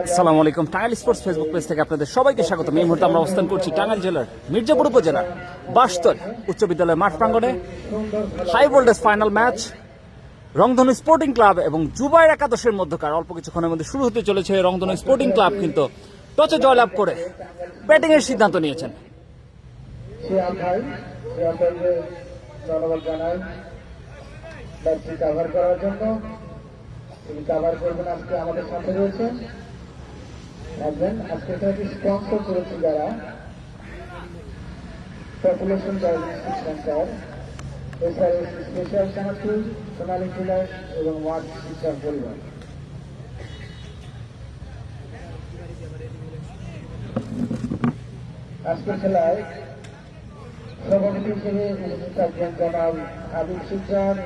আসসালামু আলাইকুম। Tangail sports Facebook page থেকে আপনাদের সবাইকে স্বাগতম। এই মুহূর্তে আমরা অবস্থান করছি টাঙ্গাইল জেলার মির্জাপুর উপজেলার বাসতল উচ্চ বিদ্যালয়ের মাঠ প্রাঙ্গণে। হাই ভোল্টেজ ফাইনাল ম্যাচ রংধনু স্পোর্টিং ক্লাব এবং জুবাইর একাদশের মধ্যকার অল্প কিছুক্ষণের মধ্যে শুরু হতে চলেছে। রংধনু স্পোর্টিং ক্লাব কিন্তু টসে জয়লাভ করে ব্যাটিং এর সিদ্ধান্ত নিয়েছেন। কভার করার জন্য তিনি কভার করবেন। আজকে আমাদের সাথে রয়েছে রাখবেন। আজকে তাকে স্পন্সর করেছে যারা population diagnostic centre, SRS special Kanapur, Sonali jewellers এবং ওয়ার্ড শিক্ষার পরিবার। আজকের খেলায় সভাপতি হিসেবে উপস্থিত থাকবেন জনাব হাবিব শিকদার।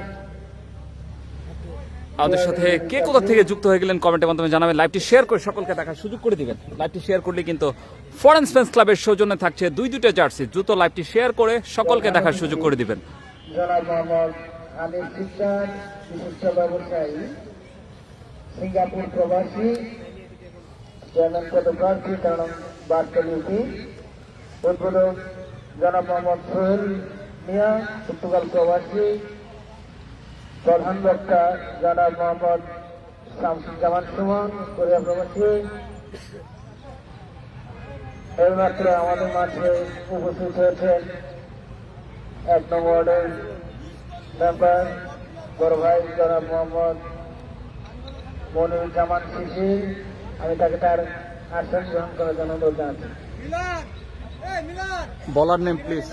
আমাদের সাথে কে কোথা থেকে যুক্ত হয়ে গেলেন কমেন্টের মাধ্যমে জানাবেন। লাইভটি শেয়ার করে সকলকে দেখার সুযোগ করে দিবেন। লাইভটি শেয়ার করলে কিন্তু ফরেন ফ্যান্স ক্লাবের সৌজন্যে থাকছে দুইটা জার্সি। দ্রুত লাইভটি শেয়ার করে সকলকে দেখার সুযোগ করে দিবেন। জনাব মোহাম্মদ হাবিব শিকদার, বিশিষ্ট ব্যবসায়ী, সিঙ্গাপুর প্রবাসী, চেয়ারম্যান পদপ্রার্থী কারণ বার্তল ইউপি। উদ্বোধক জনাব মোহাম্মদ সোহেল মিয়া, পর্তুগাল প্রবাসী। প্রধান বক্তা জনাব মোহাম্মদ শামসুজ্জামান সুমন, কোরিয়া প্রবাসী। এইমাত্র আমাদের মাঝে উপস্থিত হয়েছেন 1 নং ওয়ার্ডের মেম্বার বড় ভাই জনাব মোহাম্মদ মনিরুজ্জামান শিশির। আমি তাকে তার আসন গ্রহণ করার জন্য অনুরোধ জানাচ্ছি। বলার নেম প্লিজ।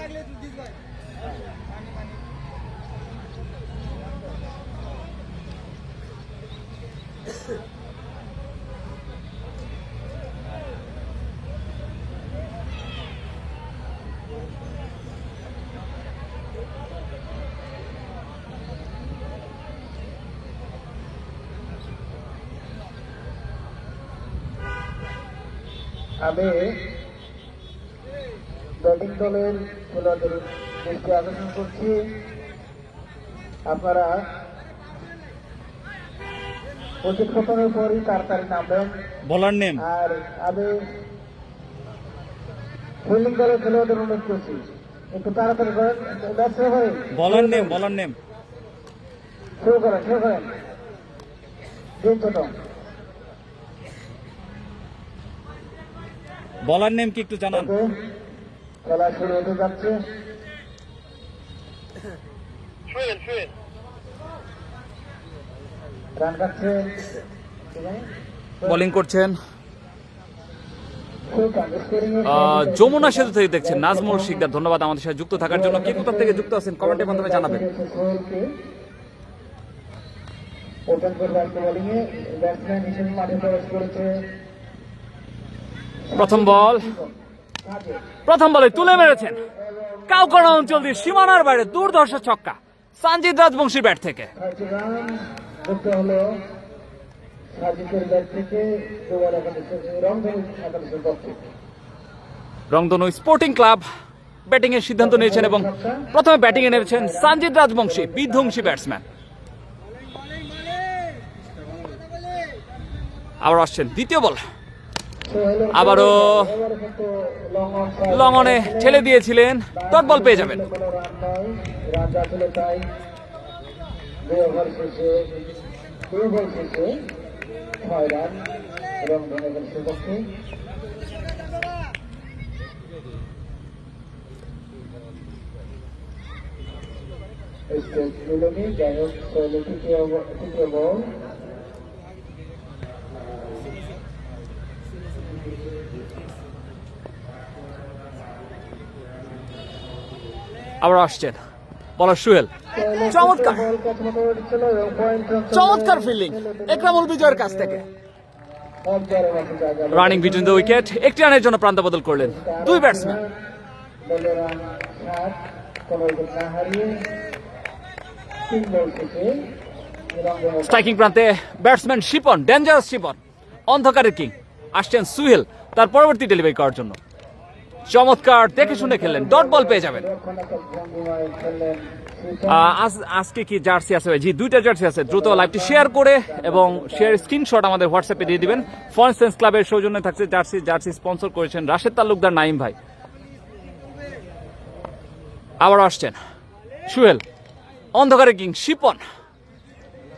আমি ব্যাটিং দলের খেলোয়াড়দের দৃষ্টি আকর্ষণ করছি। আপনারা প্রশিক্ষণের পরই তাড়াতাড়ি নামবেন। বলার নেম। আর আমি ফিল্ডিং দলের খেলোয়াড়দের অনুরোধ করছি একটু তাড়াতাড়ি করেন। বলার নেম। বলার নেম শুরু করেন দিন ছোট। বলার নেম কি একটু জানান। খেলা শুরু হতে যাচ্ছে। রান কাটছে, বোলিং করছেন যমুনা সেতু থেকে দেখছেন নাজমুল শিকদার। ধন্যবাদ আমাদের সাথে যুক্ত থাকার জন্য। কে কোথা থেকে যুক্ত আছেন কমেন্টের মাধ্যমে জানাবেন। ওপেন করবে আজকে বোলিংয়ে ব্যাটসম্যান হিসেবে মাঠে প্রবেশ করেছে। প্রথম বলে তুলে মেরেছেন কাউকাড়া অঞ্চল দিয়ে সীমানার বাইরে দুর্ধর্ষ ছক্কা সঞ্জিত রাজবংশী ব্যাট থেকে। রংধনু স্পোর্টিং ক্লাব ব্যাটিং এর সিদ্ধান্ত নিয়েছেন এবং প্রথমে ব্যাটিং এ নেমেছেন সঞ্জিত রাজবংশী, বিধ্বংসী ব্যাটসম্যান। আবার আসছেন দ্বিতীয় বল, আবারও লং অনে ঠেলে দিয়েছিলেন, ডট বল পেয়ে যাবেন। যাই হোক তৃতীয় বল। আবার আসছেন বলার সুহেল। চমৎকার ফিল্ডিং একরামুল বিজয়ের কাছ থেকে। রানিং বিটুইন দ্য উইকেট, একটি রানের জন্য প্রান্ত বদল করলেন দুই ব্যাটসম্যান। স্ট্রাইকিং প্রান্তে ব্যাটসম্যান শিপন, ডেঞ্জারাস শিপন, অন্ধকারের কিং। আসছেন সুহেল তার পরবর্তী ডেলিভারি করার জন্য। চমৎকার দেখে শুনে খেললেন, ডট বল পেয়ে যাবেন। রক্ষণাত্মক ভঙ্গিমায় খেললেন শিপন। আজকে কি জার্সি আছে ভাই? জি, 2টা জার্সি আছে। দ্রুত লাইভটি শেয়ার করে এবং শেয়ার স্ক্রিনশট আমাদের হোয়াটসঅ্যাপে দিয়ে দিবেন। ফরেন সেন্স ক্লাবের সৌজন্যে থাকছে জার্সি স্পন্সর করেছেন রাশেদ তালুকদার নাইম ভাই। আবার আসছেন সুহেল, অন্ধকারে কিং শিপন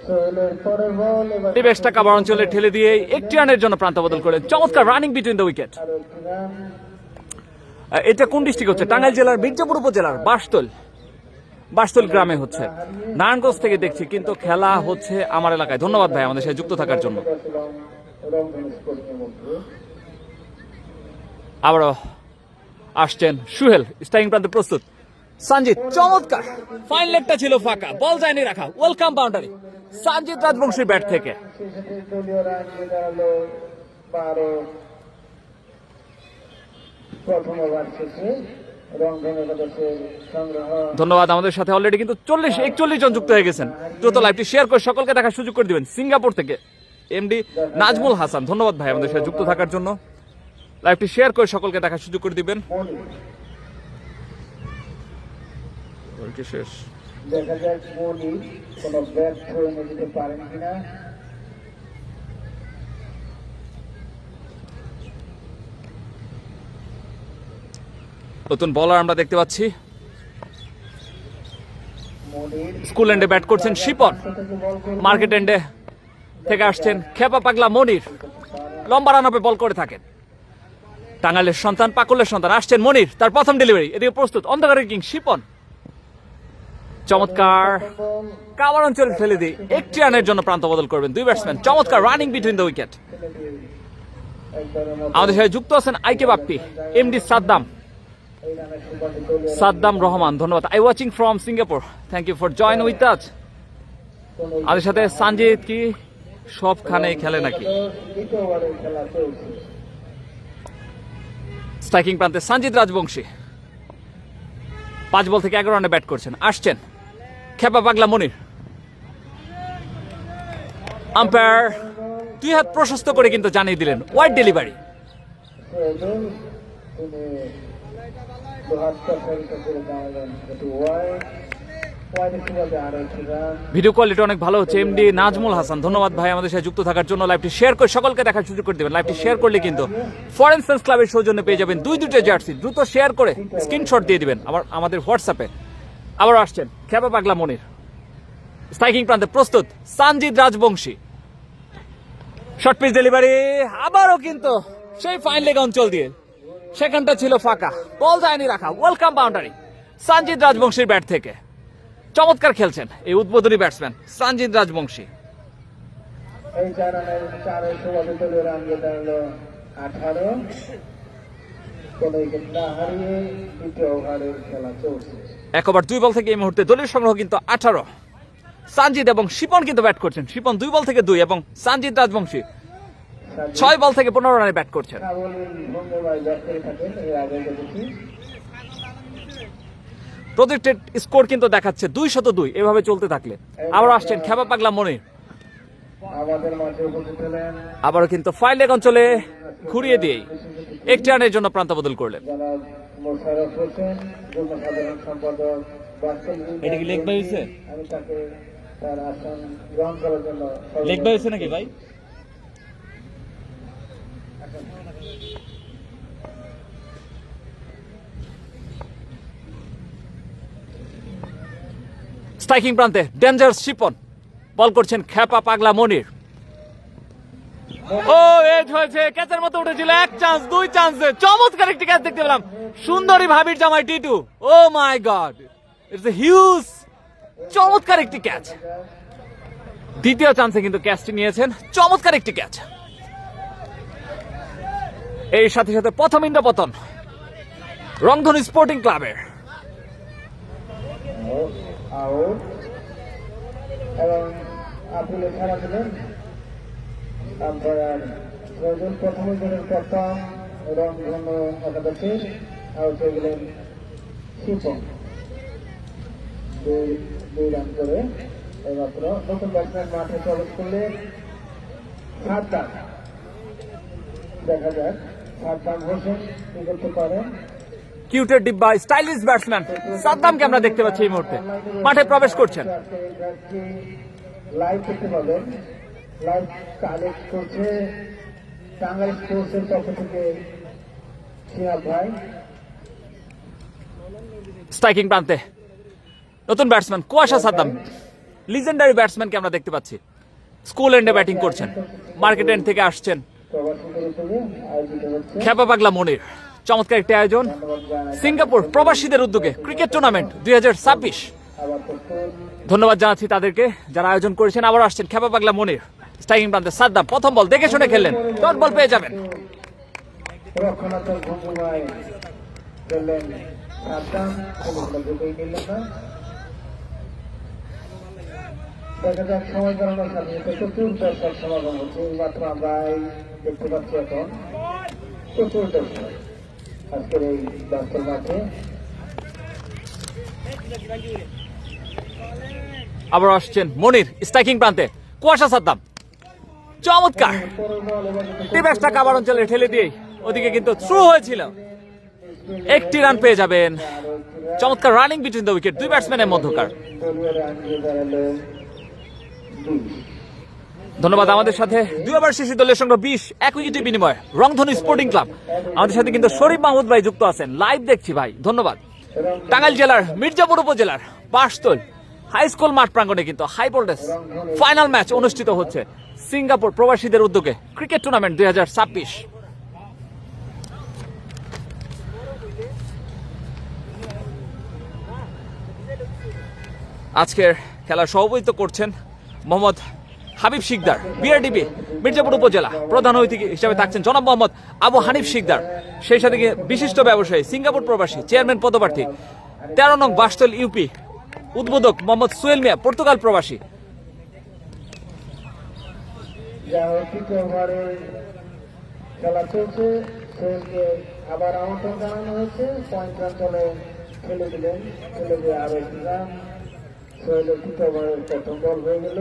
সোহেলের পরের বল এবার পরিবেশটা কাবার অঞ্চলে ঠেলে দিয়ে একটি রানের জন্য প্রান্ত বদল করে চমৎকার রানিং বিটুইন দ্য উইকেট। আরো একটি রান। এটা কোন ডিস্ট্রিক্ট হচ্ছে? টাঙ্গাইল জেলার মির্জাপুর উপজেলার বাসতল গ্রামে হচ্ছে। নারায়ণগঞ্জ থেকে দেখছি, কিন্তু খেলা হচ্ছে আমার এলাকায়। ধন্যবাদ ভাই আমাদের সাথে যুক্ত থাকার জন্য। রংধনু স্পোর্টিং মধ্যে আবারও আসছেন সুহেল, স্ট্রাইকিং প্রান্তে প্রস্তুত। সঞ্জিত চমৎকার, ফাইন লেগটা ছিল ফাঁকা, বল যায়নি রাখা, ওয়েলকাম বাউন্ডারি সঞ্জিত রাজবংশীর ব্যাট থেকে। শেষে দলীয় রান নিয়ে দাঁড়ালো 12। প্রথম ওভার শেষে রংধনু একাদশের সংগ্রহ। ধন্যবাদ, আমাদের সাথে অলরেডি কিন্তু 41 জন যুক্ত হয়ে গেছেন। দ্রুত লাইভটি শেয়ার করে সকলকে দেখার সুযোগ করে দিবেন। সিঙ্গাপুর থেকে এমডি নাজমুল হাসান, ধন্যবাদ ভাই আমাদের সাথে যুক্ত থাকার জন্য। লাইভটি শেয়ার করে সকলকে দেখার সুযোগ করে দিবেন। শেষ দেখা যাক মনি কোনো ব্যাট ধরে এনে দিতে পারেন কিনা। নতুন বলার আমরা দেখতে পাচ্ছি। মনির স্কুল এন্ডে ব্যাট করছেন শিপন, থেকে বল করলেন। মার্কেট এন্ডে থেকে আসছেন খেপা পাগলা মনির, লম্বা রানআপে বল করে থাকেন। টাঙ্গাইলের সন্তান, পাকুলের সন্তান, আসছেন মনির, তার প্রথম ডেলিভারি। এদিকে প্রস্তুত অন্ধকারের কিং শিপন, চমৎকার বল কাবার অঞ্চলে ফেলে দিয়ে একটি রানের জন্য প্রান্ত বদল করবেন দুই ব্যাটসম্যান। চমৎকার রানিং বিটুইন দ্য উইকেট। ফেলে দিয়ে একবারের মতো আমাদের সাথে যুক্ত আছেন আইকে বাপ্পি, এমডি সাদ্দাম এই রানের সুবাদে দলীয় সাদ্দাম রহমান, ধন্যবাদ। I watching from Singapore, thank you for join with us. কোনো আমাদের সাথে সঞ্জিত কি সবখানেই খেলে নাকি? দ্বিতীয় ওভারের খেলা চলছে। স্ট্রাইকিং প্রান্তে সঞ্জিত রাজবংশী 5 বল থেকে 11 রানে ব্যাট করছেন। আসছেন খেপা পাগলা মনির, আম্পায়ার 2 হাত প্রশস্ত করে কিন্তু জানিয়ে দিলেন ওয়াইড ডেলিভারি। সোহেল তিনি দুহাতটা ফেলতে করে জানালেন এটি ওয়াইডের সুবাদে আরো একটি রান। ভিডিও কোয়ালিটি অনেক ভালো হচ্ছে। এমডি নাজমুল হাসান, ধন্যবাদ ভাই আমাদের সাথে যুক্ত থাকার জন্য। লাইভটি শেয়ার করে সকলকে দেখার সুযোগ করে দেবেন। লাইভটি শেয়ার করলে কিন্তু ফরেন সেন্স ক্লাবের সৌজন্যে পেয়ে যাবেন দুইটা জার্সি। দ্রুত শেয়ার করে স্ক্রিনশট দিয়ে দিবেন আবার আমাদের হোয়াটসঅ্যাপে। আবার আসছেন খেপা পাগলা মনির, স্ট্রাইকিং প্রান্তে প্রস্তুত Sanjit Rajbongshi, short pitch delivery. আবারও কিন্তু সেই ফাইন লেগ অঞ্চল দিয়ে, সেখানটা ছিল ফাঁকা, বল যায়নি রাখা, ওয়েলকাম বাউন্ডারি সঞ্জিত রাজবংশীর ব্যাট থেকে। চমৎকার খেলছেন এই উদ্বোধনী ব্যাটসম্যান সঞ্জিত রাজবংশী। এই 4 রানের 4 সুবাদে দলীয় রান নিয়ে দাঁড়ালো 18। কোনো উইকেট না হারিয়ে দ্বিতীয় ওভারের খেলা চলছে। 1 ওভার 2 বল থেকে এই মুহূর্তে দলীয় সংগ্রহ কিন্তু 18। সঞ্জিত এবং শিপন কিন্তু ব্যাট করছেন। শিপন 2 বল থেকে 2 এবং সঞ্জিত রাজবংশী 6 বল থেকে 15 রানে ব্যাট করছেন। সাবলীল ভঙ্গিমায় ব্যাট করে থাকেন, এর আগে দেখেছি। প্রজেক্টেড স্কোর কিন্তু দেখাচ্ছে 202। এভাবে চলতে থাকলে আবার আসছেন খেপা পাগলা মনির, আমাদের মাঝে উপস্থিত হলেন আবারও কিন্তু ফাইন লেগ অঞ্চলে ঘুরিয়ে দিয়েই একটি রানের জন্য প্রান্ত বদল করলেন। জনাব মোশাররফ হোসেন, যুগ্ম সাধারণ সম্পাদক বাস্কেট ইউনিয়ন। এটা কি লেগ বাই হয়েছে? আমি তাকে তার আসন গ্রহণ করার জন্য লেগ বাই হয়েছে নাকি ভাই? স্ট্রাইকিং প্রান্তে ডেঞ্জারাস শিপন, বল করছেন খেপা পাগলা মনির। ও এজ হয়েছে, ক্যাচের মতো উঠেছিল, 1 চান্স 2 চান্সে চমৎকার একটি ক্যাচ দেখতে পেলাম। সুন্দরী ভাবির জামাই টিটু, ও মাই গড, ইটস এ হিউজ, চমৎকার একটি ক্যাচ। দ্বিতীয় চান্সে কিন্তু ক্যাচটি নিয়েছেন, চমৎকার একটি ক্যাচ। এই সাথে সাথে প্রথম ইন্দ্রপতন রংধনু স্পোর্টিং ক্লাবের। আউট এবং আপিলে খেলা দিলেন আম্পায়ার প্রয়োজন। প্রথম উইকেটের প্রথম রংধনু একাদশের আউট হয়ে গেলেন শিপন 2 রান করে। এইমাত্র নতুন ব্যাটসম্যান মাঠে প্রবেশ করলে সাদ্দাম। দেখা যাক সাদ্দাম হোসেন কি করতে পারেন। কিউটের ডিব্বা স্টাইলিশ ব্যাটসম্যান সাদ্দামকে আমরা দেখতে পাচ্ছি এই মুহূর্তে মাঠে প্রবেশ করছেন। লাইভ দেখতে পাবেন, লাইভ কালেক্ট করছে টাঙ্গাইল স্পোর্টসের পক্ষ থেকে শিহাব ভাই। স্ট্রাইকিং প্রান্তে নতুন ব্যাটসম্যান কুয়াশা সাদ্দাম, লিজেন্ডারি ব্যাটসম্যানকে আমরা দেখতে পাচ্ছি। স্কুল এন্ডে ব্যাটিং করছেন, মার্কেট এন্ড থেকে আসছেন। প্রবাসীদের উদ্যোগে আয়োজিত হচ্ছে। খেপা পাগলা মনির, চমৎকার একটি আয়োজন সিঙ্গাপুর প্রবাসীদের উদ্যোগে ক্রিকেট টুর্নামেন্ট 2026। আবার প্রস্তুত ধন্যবাদ জানাচ্ছি তাদেরকে যারা আয়োজন করেছেন। আবার আসছেন খেপা পাগলা মনির, স্ট্রাইকিং প্রান্তে সাদ্দাম। প্রথম বল দেখে শুনে খেললেন, ডট বল পেয়ে যাবেন। রক্ষণাত্মক ভঙ্গিমায় খেললেন সাদ্দাম, খেলুনটা ঢুকেই নিলেন না। দেখা যাক সময় কারণের সাথে সাথে প্রচুর দর্শক সমাগম হচ্ছে। এইমাত্র আমরা দেখতে পাচ্ছি এখন প্রচুর দর্শক আজকের এই দর্শক মাঠে। আবার আসছেন মনির, স্ট্রাইকিং প্রান্তে কুয়াশা সাদ্দাম, চমৎকার টিব্যাটসটা কাবার অঞ্চলে ঠেলে দিয়ে ওদিকে কিন্তু থ্রু হয়েছিল। একটি রান পেয়ে যাবেন। চমৎকার রানিং বিটুইন দ্য উইকেট, দুই ব্যাটসম্যানের মধ্যকার। দলীয় রান দিয়ে দাঁড়ালো ২০। ধন্যবাদ। আমাদের সাথে 2 ওভার শেষে দলের সংগ্রহ 20, 1 উইকেটের বিনিময়ে রংধনু স্পোর্টিং ক্লাব। আমাদের সাথে কিন্তু শরীফ মাহমুদ ভাই যুক্ত আছেন, লাইভ দেখছি ভাই, ধন্যবাদ। টাঙ্গাইল জেলার মির্জাপুর উপজেলার বাসতল হাই স্কুল মাঠ প্রাঙ্গণে কিন্তু হাই ভোল্টেজ ফাইনাল ম্যাচ অনুষ্ঠিত হচ্ছে সিঙ্গাপুর প্রবাসীদের উদ্যোগে ক্রিকেট টুর্নামেন্ট 2026। আজকের খেলা সভাপতিত্ব করছেন মোহাম্মদ হাবিব শিকদার, বিআরডিবি মির্জাপুর উপজেলা। প্রধান অতিথি হিসেবে থাকছেন জনাব মোহাম্মদ আবু হানিফ শিকদার, সেই সাথে বিশিষ্ট ব্যবসায়ী সিঙ্গাপুর প্রবাসী চেয়ারম্যান পদপ্রার্থী 13 নং বাসতল ইউপি উদ্বোধক মোহাম্মদ সুহেল মিয়া, পর্তুগাল প্রবাসী। যা হোক, তৃতীয় ওভারে খেলা চলছে। সোহেলকে আবার আমন্ত্রণ জানানো হয়েছে। পয়েন্ট অঞ্চলে খেলে দিলেন, খেলে দিয়ে আরো একটি রান। সোহেলের তৃতীয় ওভারের প্রথম বল হয়ে গেল।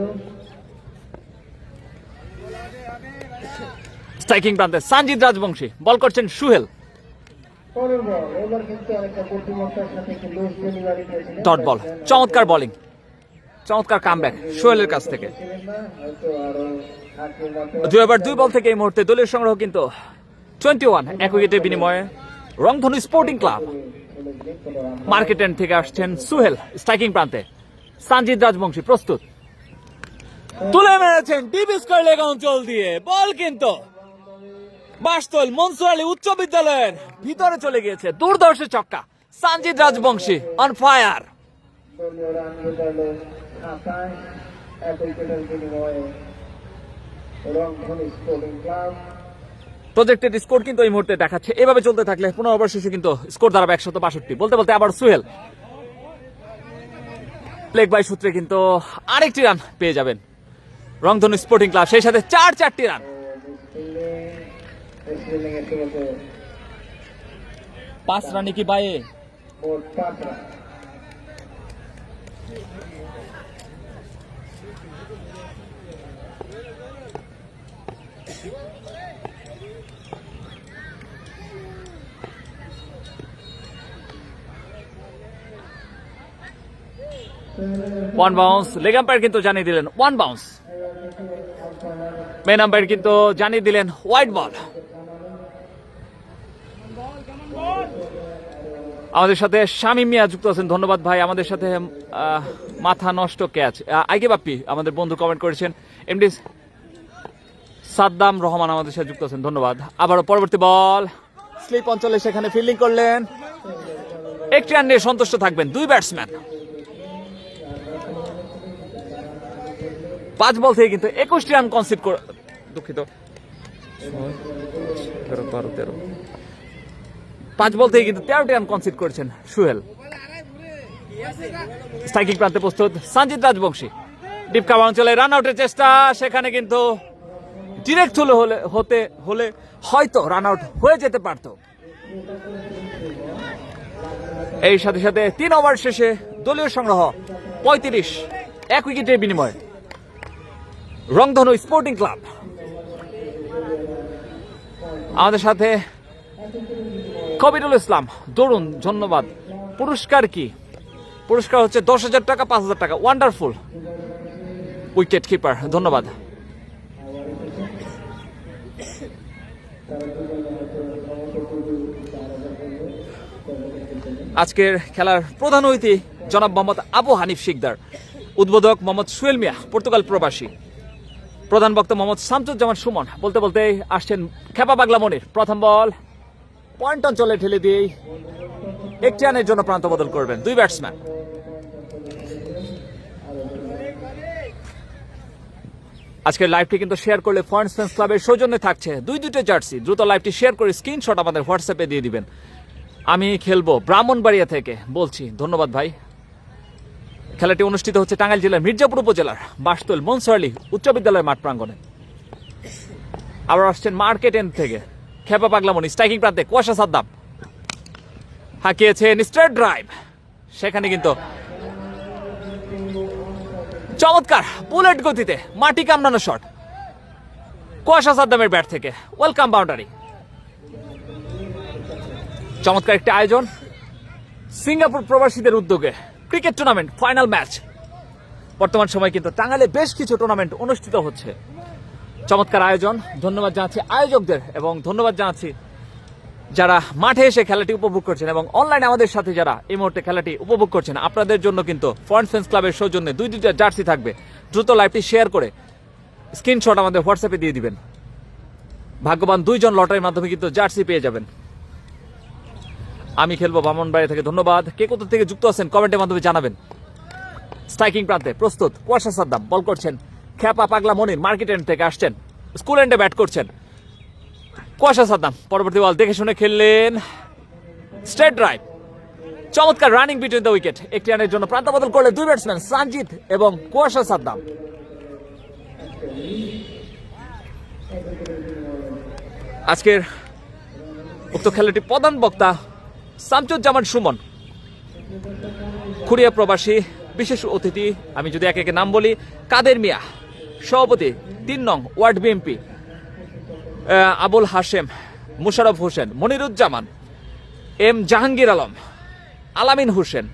স্ট্রাইকিং প্রান্তে সানজিদ রাজবংশী, বল করছেন সুহেল, পরের বল এবার কিন্তু অনেকটা বুদ্ধিমত্তার সাথে একটি লুজ ডেলিভারি পেয়েছিলেন। ডট বল, চমৎকার বোলিং, চমৎকার কামব্যাক সোহেলের কাছ থেকে। ছিলেন না, হয়তো আরো হাঁটিয়ে মাত্র 2 ওভার 2 বল থেকে এই মুহূর্তে দলীয় সংগ্রহ কিন্তু 21, 1 উইকেটের বিনিময়ে রংধনু স্পোর্টিং ক্লাব। খেলে দিলেন কোনো রান। মার্কেট এন্ড থেকে আসছেন সুহেল, স্ট্রাইকিং প্রান্তে সানজিদ রাজবংশী প্রস্তুত, তুলে মেরেছেন ডিপ স্কোয়ার লেগ অঞ্চল দিয়ে। বল কিন্তু বাসতল মনসুর আলী উচ্চ বিদ্যালয়ের ভিতরে চলে গিয়েছে, দুর্ধর্ষ ছক্কা। Sanjid Rajbanshi on fire. দলীয় রান দিয়ে দাঁড়ালো 27, 1 উইকেটের বিনিময়ে রংধনু স্পোর্টিং ক্লাব। প্রজেক্টেড স্কোর কিন্তু এই মুহূর্তে দেখাচ্ছে, এভাবে চলতে থাকলে 15 ওভার শেষে কিন্তু স্কোর দাঁড়াবে 162। বলতে বলতে আবার সুহেল লেগ বাই সূত্রে কিন্তু আরেকটি রান পেয়ে যাবেন রংধনু স্পোর্টিং ক্লাব, সেই সাথে 4টি রান। ফিল্ডিং এসে গেছে 5 রানে কি বাইয়ে মোট 5 run. One bounce, leg umpire কিন্তু জানিয়ে দিলেন 1 বাউন্স। মেন আম্পায়ার কিন্তু জানিয়ে দিলেন হোয়াইট বল। আমাদের সাথে শামীম মিয়া যুক্ত আছেন, ধন্যবাদ ভাই। আমাদের সাথে মাথা নষ্ট ক্যাচ আইকে বাপ্পি আমাদের বন্ধু কমেন্ট করেছেন। এমডি সাদ্দাম রহমান আমাদের সাথে যুক্ত আছেন, ধন্যবাদ। আবারও পরবর্তী বল স্লিপ অঞ্চলে, সেখানে ফিল্ডিং করলেন। একটি রান নিয়ে সন্তুষ্ট থাকবেন দুই ব্যাটসম্যান। 5 বল থেকে কিন্তু 21টি রান কনসিড করে, দুঃখিত 5 বল থেকে কিন্তু 13টি রান কনসিড করেছেন সুহেল। স্ট্রাইকিং প্রান্তে প্রস্তুত সানজিদ রাজবংশী, ডিপ কাভার অঞ্চলে রান আউটের চেষ্টা, সেখানে কিন্তু ডিরেক্ট হলে হয়তো রান আউট হয়ে যেতে পারত। এই সাথে সাথে 3 ওভার শেষে দলীয় সংগ্রহ 35, 1 উইকেটের বিনিময়ে রংধনু স্পোর্টিং ক্লাব। আমাদের সাথে কবিরুল ইসলাম দরুন, ধন্যবাদ। পুরস্কার কি? পুরস্কার হচ্ছে 10,000 টাকা, 5,000 টাকা। ওয়ান্ডারফুল উইকেট কিপার, ধন্যবাদ। আজকের খেলার প্রধান অতিথি জনাব মোহাম্মদ আবু হানিফ শিকদার, উদ্বোধক মোহাম্মদ সুয়েল মিয়া পর্তুগাল প্রবাসী, প্রধান বক্তা মোহাম্মদ শামসুজ্জামান সুমন। বলতে বলতে আসছেন খেপা পাগলা মনির। প্রথম বল পয়েন্ট অঞ্চলে ঠেলে দিয়েই একটি রানের জন্য প্রান্ত বদল করবেন দুই ব্যাটসম্যান। আজকের লাইভটি কিন্তু শেয়ার করলে ফরেন্স ফ্যান্স ক্লাবের সৌজন্যে থাকছে দুটো জার্সি। দ্রুত লাইভটি শেয়ার করে স্ক্রিনশট আমাদের হোয়াটসঅ্যাপে দিয়ে দিবেন। আমি খেলবো ব্রাহ্মণবাড়িয়া থেকে বলছি, ধন্যবাদ ভাই। খেলাটি অনুষ্ঠিত হচ্ছে টাঙ্গাইল জেলার মির্জাপুর উপজেলার বাসতল মনসারলি উচ্চ বিদ্যালয় মাঠ প্রাঙ্গণে। আবার আসছেন মার্কেট এন্ড থেকে খেপা পাগলামণি, স্ট্রাইকিং প্রান্তে কুয়াশা সাদ্দাম হাঁকিয়েছেন স্ট্রেট ড্রাইভ, সেখানে কিন্তু চমৎকার বুলেট গতিতে মাটি কামড়ানো শট কুয়াশা সাদ্দামের ব্যাট থেকে, ওয়েলকাম বাউন্ডারি। চমৎকার একটি আয়োজন সিঙ্গাপুর প্রবাসীদের উদ্যোগে, ক্রিকেট টুর্নামেন্ট ফাইনাল ম্যাচ। বর্তমান সময় কিন্তু টাঙ্গাইলে বেশ কিছু টুর্নামেন্ট অনুষ্ঠিত হচ্ছে। চমৎকার আয়োজন, ধন্যবাদ জানাচ্ছি আয়োজকদের এবং ধন্যবাদ জানাচ্ছি যারা মাঠে এসে খেলাটি উপভোগ করছেন এবং অনলাইনে আমাদের সাথে যারা এই মুহূর্তে খেলাটি উপভোগ করছেন। আপনাদের জন্য কিন্তু ফরেন্স ফ্যান্স ক্লাবের সৌজন্যে দুইটা জার্সি থাকবে। দ্রুত লাইভটি শেয়ার করে স্ক্রিনশট আমাদের হোয়াটসঅ্যাপে দিয়ে দিবেন। ভাগ্যবান 2 জন লটারির মাধ্যমে কিন্তু জার্সি পেয়ে যাবেন। আমি খেলবো ব্রাহ্মণবাড়িয়া থেকে, ধন্যবাদ। কে কোথা থেকে যুক্ত আছেন কমেন্টের মাধ্যমে জানাবেন। স্ট্রাইকিং প্রান্তে প্রস্তুত কুয়াশা সাদ্দাম, বল করছেন খেপা পাগলা মনির, মার্কেট এন্ড থেকে আসছেন, স্কুল এন্ডে ব্যাট করছেন কুয়াশা সাদ্দাম। পরবর্তী বল দেখে শুনে খেললেন, স্ট্রেট ড্রাইভ, চমৎকার রানিং বিটুইন দ্য উইকেট। একটি রানের জন্য প্রান্ত বদল করলে দুই ব্যাটসম্যান সানজিদ এবং কুয়াশা সাদ্দাম। আজকের উক্ত খেলাটি প্রধান বক্তা শামসুজ্জামান সুমন, খুরিয়া প্রবাসী। বিশেষ অতিথি আমি যদি একে একে নাম বলি, কাদের মিয়া সভাপতি 3 নং ward BMP, Abul Hashem, Musharraf Hossain, Moniruzzaman, M Jahangir Alam, Alamin Hossain,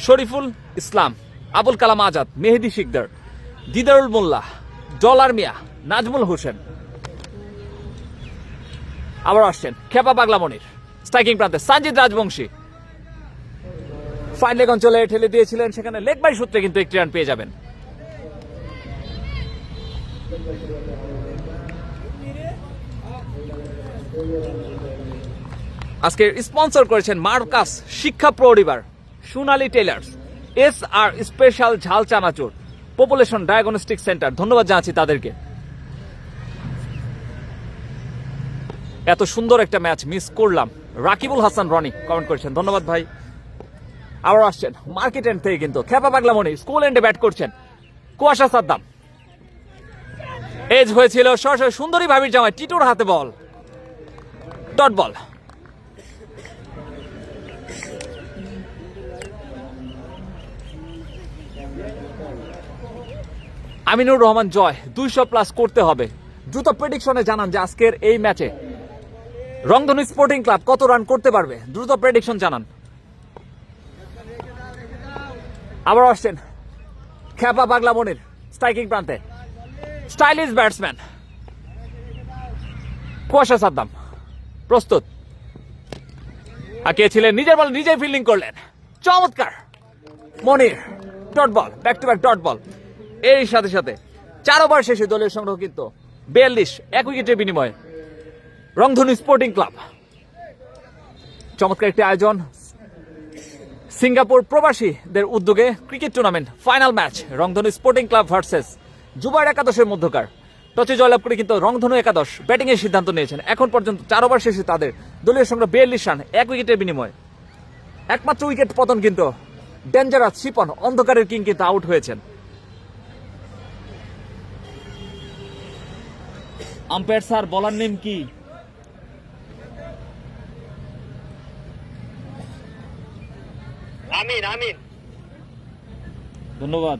Shariful Islam, Abul Kalam Azad, Mehedi Sikder, Didarul Molla, Dollar Mia, Nazmul Hossain. আবার আসছেন খেপা পাগলা মনির, স্ট্রাইকিং প্রান্তে সানজিদ রাজবংশী। ফাইন লেগ অঞ্চলে ঠেলে দিয়েছিলেন, সেখানে লেগ বাই সূত্রে কিন্তু একটি রান পেয়ে যাবেন। আজকে স্পন্সর করেছেন মার্কাস শিক্ষা পরিবার, সোনালী টেলার্স, SR স্পেশাল ঝাল চানাচুর, পপুলেশন ডায়াগনস্টিক সেন্টার। ধন্যবাদ জানাচ্ছি তাদেরকে। এত সুন্দর একটা ম্যাচ মিস করলাম, রাকিবুল হাসান রনি কমেন্ট করেছেন, ধন্যবাদ ভাই। আবার আসছেন মার্কেট এন্ড থেকে কিন্তু খেপা পাগলা মনি, স্কুল এন্ডে ব্যাট করছেন কুয়াশা সাদ্দাম। এজ হয়েছিল সরাসরি সুন্দরী ভাবির জামায়, টিটোর হাতে বল, ডট বল। আমিনুর রহমান জয়, 200+ করতে হবে। দ্রুত প্রেডিকশনে জানান যে আজকের এই ম্যাচে রংধনু স্পোর্টিং ক্লাব কত রান করতে পারবে, দ্রুত প্রেডিকশন জানান। আবার আসছেন খেপা পাগলা মনির, স্ট্রাইকিং প্রান্তে স্টাইলিশ ব্যাটসম্যান কুয়াশা সাদ্দাম, প্রস্তুত। হাঁকিয়েছিলেন, নিজের বল নিজেই ফিল্ডিং করলেন, চমৎকার Monir, dot ball, back to back dot ball. এর সাথে সাথে 4 ওভার শেষে দলের সংগ্রহ কিন্তু 42, 1 উইকেটের বিনিময়ে রংধনু স্পোর্টিং ক্লাব। চমৎকার একটি আয়োজন সিঙ্গাপুর প্রবাসীদের উদ্যোগে, ক্রিকেট টুর্নামেন্ট ফাইনাল ম্যাচ রংধনু স্পোর্টিং ক্লাব ভার্সেস যুবায়ের একাদশের মধ্যকার। টসে জয়লাভ করে কিন্তু রংধনু একাদশ ব্যাটিং এর সিদ্ধান্ত নিয়েছেন। এখন পর্যন্ত 4 ওভার শেষে তাদের দলীয় সংগ্রহ 42 রান, 1 উইকেটের বিনিময়ে। একমাত্র উইকেট পতন কিন্তু ডেঞ্জারাস শিপন, অন্ধকারের কিং কিন্তু আউট হয়েছেন। আম্পায়ার স্যার বলার নেম কি? আমিন আমিন, ধন্যবাদ।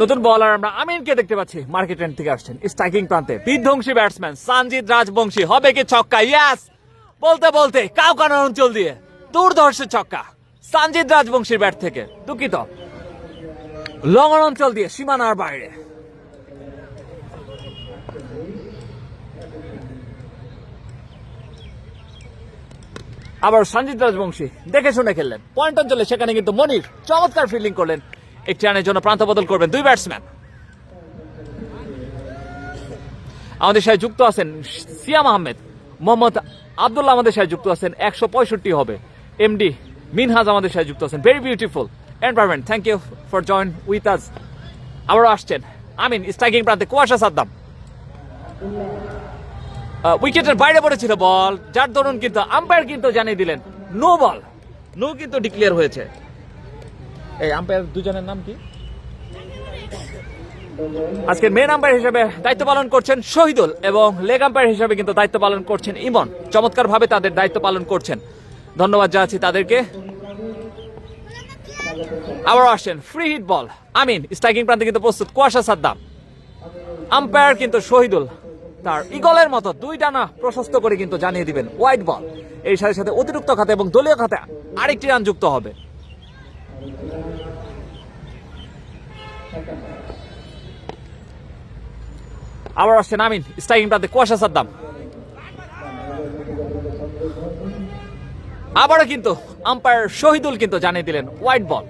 নতুন বলার আমরা আমিনকে দেখতে পাচ্ছি, মার্কেট এন্ড থেকে আসছেন স্ট্রাইকিং প্রান্তে। বিধ্বংসী ব্যাটসম্যান সঞ্জিত রাজবংশী, হবে কি ছক্কা? ইয়াস, বলতে বলতে কাউকানা অঞ্চল দিয়ে দুর্ধর্ষ ছক্কা সঞ্জিত রাজবংশীর ব্যাট থেকে। দুঃখিত, লং অঞ্চল দিয়ে সীমানার বাইরে। আবার সঞ্জিত রাজবংশী দেখে শুনে খেললেন পয়েন্ট অঞ্চলে, সেখানে কিন্তু মনির চমৎকার ফিল্ডিং করলেন। একটি রানের জন্য প্রান্ত বদল করবেন দুই ব্যাটসম্যান। আমাদের সাথে যুক্ত আছেন সিয়াম আহমেদ, মোহাম্মদ আব্দুল্লাহ আমাদের সাথে যুক্ত আছেন, 165 হবে। এমডি মিনহাজ আমাদের সাথে যুক্ত আছেন, very beautiful environment, thank you for join with us. আবারও আসছেন আমিন স্ট্রাইকিং প্রান্তে, কুয়াশা সাদ্দাম। উইকেটের বাইরে পড়েছিল বল, যার দরুন কিন্তু আম্পায়ার কিন্তু জানিয়ে দিলেন নো বল, নো কিন্তু ডিক্লেয়ার হয়েছে। এই আম্পায়ার দুজনের নাম কি? আজকের মেন আম্পায়ার হিসেবে দায়িত্ব পালন করছেন শহীদুল এবং লেগ আম্পায়ার হিসেবে কিন্তু দায়িত্ব পালন করছেন ইমন। চমৎকার ভাবে তাদের দায়িত্ব পালন করছেন, ধন্যবাদ জানাচ্ছি তাদেরকে। আবার আসছেন ফ্রি হিট বল, আমিন স্ট্রাইকিং প্রান্তে কিন্তু প্রস্তুত কুয়াশা সাদ্দাম। আম্পায়ার কিন্তু শহীদুল তার ইগলের মতো দুই ডানা প্রশস্ত করে কিন্তু জানিয়ে দিবেন ওয়াইড বল। এই সাথে সাথে অতিরিক্ত খাতে এবং দলীয় খাতে আরেকটি রান যুক্ত হবে। আবার আসছেন আমিন স্ট্রাইকিং প্রান্তে কুয়াশা সাদ্দাম। আবারও কিন্তু আম্পায়ার শহীদুল কিন্তু জানিয়ে দিলেন ওয়াইড বল।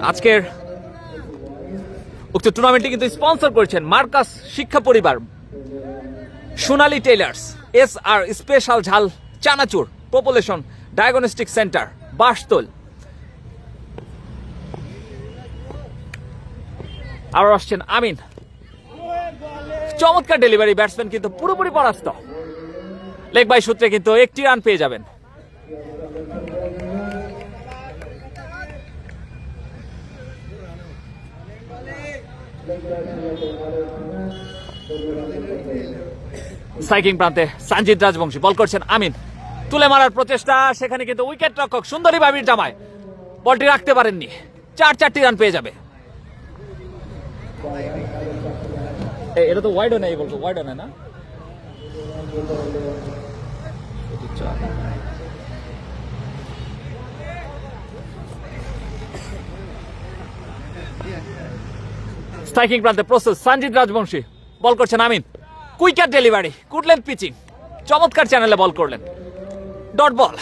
আজকের উক্ত টুর্নামেন্টটি কিন্তু স্পন্সর করেছেন মার্কাস শিক্ষা পরিবার, সোনালী টেইলার্স, SR স্পেশাল ঝাল চানাচুর, পপুলেশন ডায়াগনস্টিক সেন্টার, বাসতল। আবার আসছেন আমিন, চমৎকার ডেলিভারি, ব্যাটসম্যান কিন্তু পুরোপুরি পরাস্ত। লেগ বাই সূত্রে কিন্তু একটি রান পেয়ে যাবেন। স্ট্রাইকিং প্রান্তে সঞ্জিত রাজবংশী, বল করছেন আমিন, তুলে মারার প্রচেষ্টা, সেখানে কিন্তু উইকেট রক্ষক সুন্দরী বাবির জামায় বলটি রাখতে পারেননি, 4টি রান পেয়ে যাবে। এটা তো ওয়াইড নেই, বলতো ওয়াইড নেই না। স্ট্রাইকিং প্রান্তে প্রস্তুত সঞ্জিত রাজবংশী, বল করছেন Amin, quicker delivery, good length pitching, চমৎকার চ্যানেলে বল করলেন, ডট বল।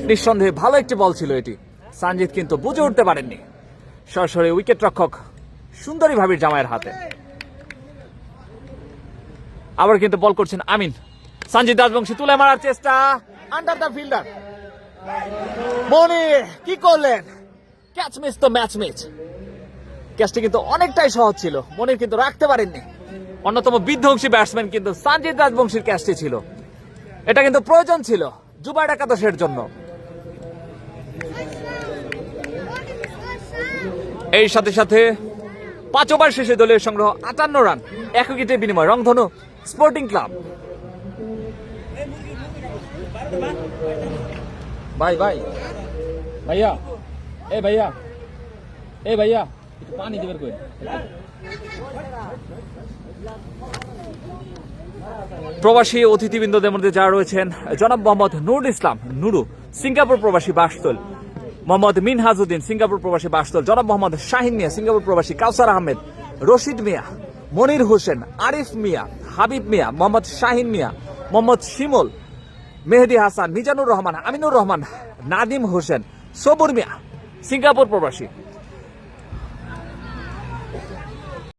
নিঃসন্দেহে ভালো একটি বল ছিল এটি, সঞ্জিত কিন্তু বুঝে উঠতে পারেননি, সরাসরি উইকেট রক্ষক সুন্দরী ভাবির জামাইয়ের হাতে। আবার কিন্তু বল করছেন আমিন, সঞ্জিত রাজবংশী তুলে মারার চেষ্টা, আন্ডার দ্য ফিল্ডার মনির, কি করলেন? ক্যাচ মিস তো ম্যাচ মিস। ক্যাচটি কিন্তু অনেকটাই সহজ ছিল, মনির কিন্তু রাখতে পারেননি। অন্যতম বিধ্বংসী ব্যাটসম্যান কিন্তু সঞ্জিত রাজবংশীর ক্যাচটি ছিল, এটা কিন্তু প্রয়োজন ছিল জুবাইর একাদশের জন্য। এই সাথে সাথে 5 ওভার শেষে দলীয় সংগ্রহ 58 রান, 1 উইকেটের বিনিময়ে রংধনু স্পোর্টিং ক্লাব। ভাই ভাই ভাইয়া, এ ভাইয়া, এ ভাইয়া, একটু পানি দিবেন কই। প্রবাসী অতিথিবৃন্দদের মধ্যে যারা রয়েছেন জনাব মোহাম্মদ নুরুল ইসলাম নুরু, সিঙ্গাপুর প্রবাসী বাসতল, মোহাম্মদ মিনহাজউদ্দিন, সিঙ্গাপুর প্রবাসী বাসতল, জনাব মোহাম্মদ শাহিন মিয়া, সিঙ্গাপুর প্রবাসী, কাউসার আহমেদ, রশিদ মিয়া, মনির হোসেন, আরিফ মিয়া, হাবিব মিয়া, মোহাম্মদ শাহিন মিয়া, মোহাম্মদ শিমুল, মেহেদি হাসান, মিজানুর রহমান, আমিনুর রহমান, নাদিম হোসেন, সবুর মিয়া, সিঙ্গাপুর প্রবাসী।